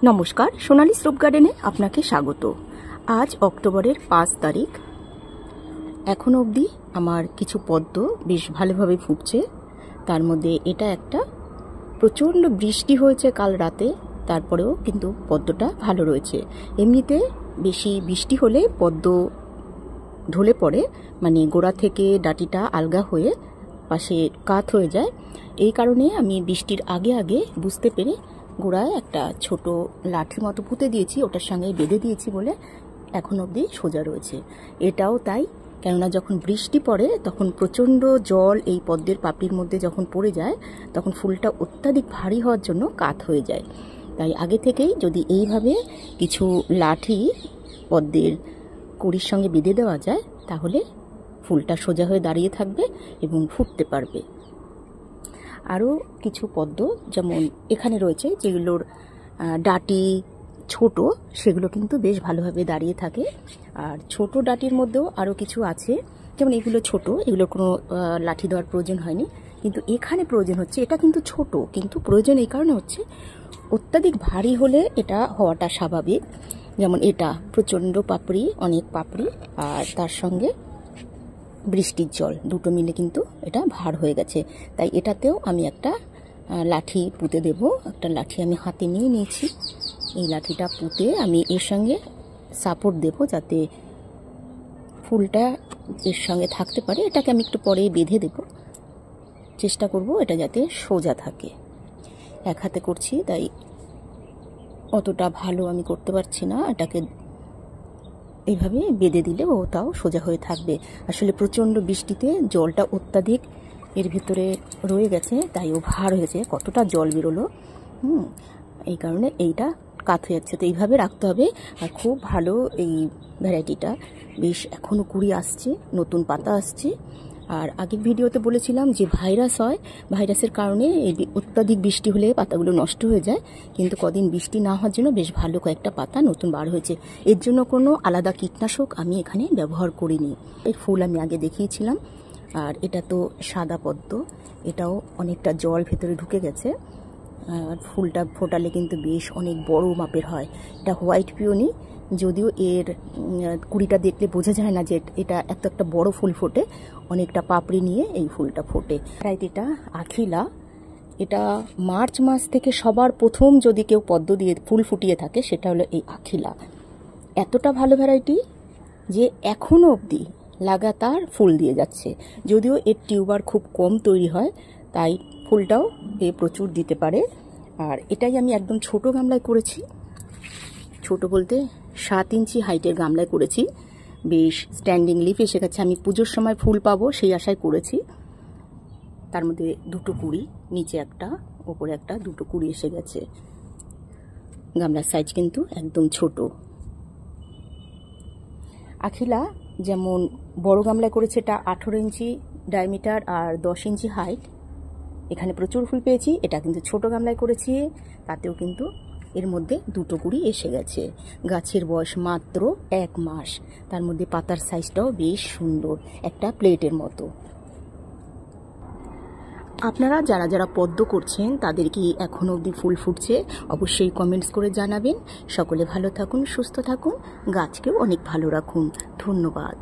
নমস্কার, সোনালী শ্রুপ গার্ডেনে আপনাকে স্বাগত। আজ অক্টোবরের 5 তারিখ। এখন অবধি আমার কিছু পদ্ম বেশ ভালোভাবে ফুটছে। তার মধ্যে এটা একটা, প্রচণ্ড বৃষ্টি হয়েছে কাল রাতে, তারপরেও কিন্তু পদ্মটা ভালো রয়েছে। এমনিতে বেশি বৃষ্টি হলে পদ্ম ঢলে পড়ে, মানে গোড়া থেকে ডাঁটিটা আলগা হয়ে পাশে কাত হয়ে যায়। এই কারণে আমি বৃষ্টির আগে আগে বুঝতে পেরে গোড়ায় একটা ছোট লাঠি মতো পুঁতে দিয়েছি, ওটার সঙ্গে বেঁধে দিয়েছি বলে এখন অবধি সোজা রয়েছে। এটাও তাই, কেননা যখন বৃষ্টি পড়ে তখন প্রচণ্ড জল এই পদ্মের পাপড়ির মধ্যে যখন পড়ে যায় তখন ফুলটা অত্যাধিক ভারী হওয়ার জন্য কাত হয়ে যায়। তাই আগে থেকেই যদি এইভাবে কিছু লাঠি পদ্মের কুড়ির সঙ্গে বেঁধে দেওয়া যায় তাহলে ফুলটা সোজা হয়ে দাঁড়িয়ে থাকবে এবং ফুটতে পারবে। আরও কিছু পদ্ম যেমন এখানে রয়েছে, যেগুলোর ডাঁটি ছোট, সেগুলো কিন্তু বেশ ভালোভাবে দাঁড়িয়ে থাকে। আর ছোট ডাঁটির মধ্যেও আরও কিছু আছে, যেমন এগুলো ছোট, এগুলো কোনো লাঠি দেওয়ার প্রয়োজন হয়নি, কিন্তু এখানে প্রয়োজন হচ্ছে। এটা কিন্তু ছোট, কিন্তু প্রয়োজন এই কারণে হচ্ছে অত্যাধিক ভারী হলে এটা হওয়াটা স্বাভাবিক। যেমন এটা প্রচণ্ড পাপড়ি, অনেক পাপড়ি, আর তার সঙ্গে বৃষ্টির জল দুটো মিলে কিন্তু এটা ভার হয়ে গেছে। তাই এটাতেও আমি একটা লাঠি পুঁতে দেব। একটা লাঠি আমি হাতে নিয়ে নিয়েছি। এই লাঠিটা পুঁতে আমি এর সঙ্গে সাপোর্ট দেব যাতে ফুলটা এর সঙ্গে থাকতে পারে। এটাকে আমি একটু পরেই বেঁধে দেব, চেষ্টা করব এটা যাতে সোজা থাকে। এক হাতে করছি তাই অতটা ভালো আমি করতে পারছি না। এটাকে এইভাবে বেঁধে দিলে ওটাও সোজা হয়ে থাকবে। আসলে প্রচণ্ড বৃষ্টিতে জলটা অত্যাধিক এর ভিতরে রয়ে গেছে, তাই ও ভার হয়েছে। কতটা জল বেরোলো, এই কারণে এইটা কাত হয়ে যাচ্ছে। তো এইভাবে রাখতে হবে। আর খুব ভালো এই ভ্যারাইটিটা, বেশ এখনও কুড়ি আসছে, নতুন পাতা আসছে। আর আগের ভিডিওতে বলেছিলাম যে ভাইরাস হয়, ভাইরাসের কারণে এই অত্যাধিক বৃষ্টি হলে পাতাগুলো নষ্ট হয়ে যায়, কিন্তু কদিন বৃষ্টি না হওয়ার জন্য বেশ ভালো কয়েকটা পাতা নতুন বার হয়েছে। এর জন্য কোনো আলাদা কীটনাশক আমি এখানে ব্যবহার করিনি। এর ফুল আমি আগে দেখিয়েছিলাম। আর এটা তো সাদা পদ্ম, এটাও অনেকটা জল ভেতরে ঢুকে গেছে। আর ফুলটা ফোটালে কিন্তু বেশ অনেক বড় মাপের হয়। এটা হোয়াইট পিওনি, যদিও এর কুড়িটা দেখলে বোঝা যায় না যে এটা এত একটা বড় ফুল ফোটে, অনেকটা পাপড়ি নিয়ে এই ফুলটা ফোটে। ভ্যারাইটিটা আখিলা। এটা মার্চ মাস থেকে সবার প্রথম যদি কেউ পদ্ম দিয়ে ফুল ফুটিয়ে থাকে সেটা হলো এই আখিলা। এতটা ভালো ভ্যারাইটি যে এখনও অবধি লাগাতার ফুল দিয়ে যাচ্ছে। যদিও এর টিউবার খুব কম তৈরি হয়, তাই ফুলটাও এ প্রচুর দিতে পারে। আর এটাই আমি একদম ছোট গামলায় করেছি। ছোট বলতে 7 ইঞ্চি হাইটের গামলায় করেছি। বেশ স্ট্যান্ডিং লিফ এসে গেছে। আমি পুজোর সময় ফুল পাবো সেই আশায় করেছি। তার মধ্যে দুটো কুড়ি, নিচে একটা, ওপরে একটা, দুটো কুড়ি এসে গেছে। গামলার সাইজ কিন্তু একদম ছোট। আখিলা যেমন বড় গামলায় করেছে, এটা 18 ইঞ্চি ডায়ামিটার আর 10 ইঞ্চি হাইট। এখানে প্রচুর ফুল পেয়েছি। এটা কিন্তু ছোট গামলায় করেছি, তাতেও কিন্তু এর মধ্যে দুটো কুড়ি এসে গেছে। গাছের বয়স মাত্র 1 মাস, তার মধ্যে পাতার সাইজটাও বেশ সুন্দর, একটা প্লেটের মতো। আপনারা যারা যারা পদ্ম করছেন তাদের কি এখনও অবধি ফুল ফুটছে? অবশ্যই কমেন্টস করে জানাবেন। সকলে ভালো থাকুন, সুস্থ থাকুন, গাছকেও অনেক ভালো রাখুন। ধন্যবাদ।